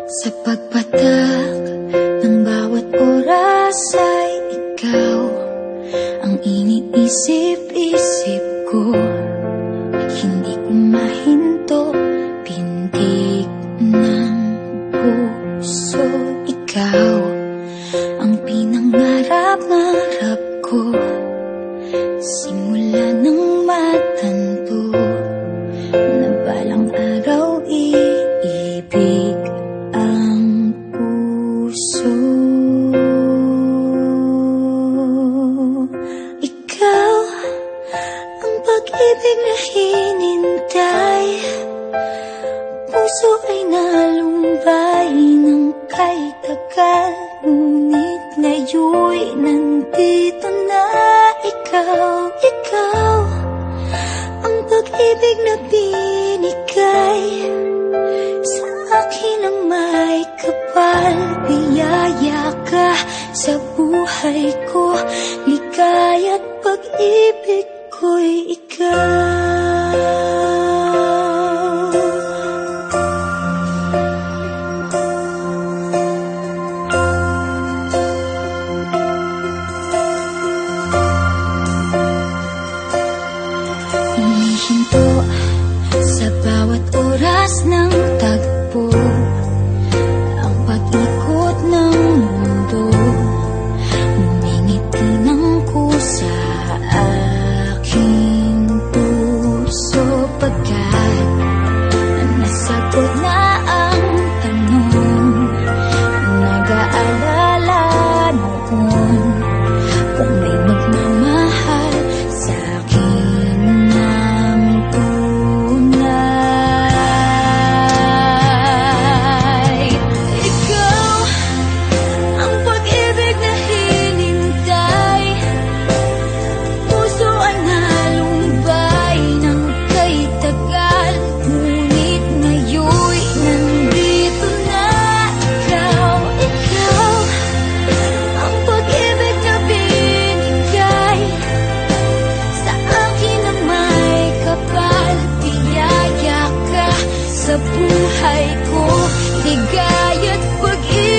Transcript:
Sa pagpatak ng bawat oras ay ikaw ang iniisip-isip ko. Hindi ko mahinto, pintig ng puso. Ikaw ang pinangarap-ngarap ko, simula ng matanto na balang araw iibig ang puso. Ikaw ang pag-ibig na hinintay, puso ay nalumbay ng kay tagal, ngunit ngayon'y nandito na ikaw. Ikaw ang pag-ibig na binigay sa akin ang may kapal. Biyaya ka sa buhay ko, ligaya't pag-ibig ko'y ikaw. Humihinto sa bawat oras ng tagpo, ang pag-ikot ng mundo, ngumingiti ng kusa aking puso. Pagkat nasagot na ang tanong, nag-aalala noon kung may magmamahal sa akin ng tunay. Ikaw ang pag-ibig na hinintay, puso ay nalumbay ng kay tagal, ngunit ngayon'y nandito na ikaw. Ikaw ang pag-ibig na binigay sa akin ang may kapal. Biyaya ka sa buhay ko, ligaya't pag-ibig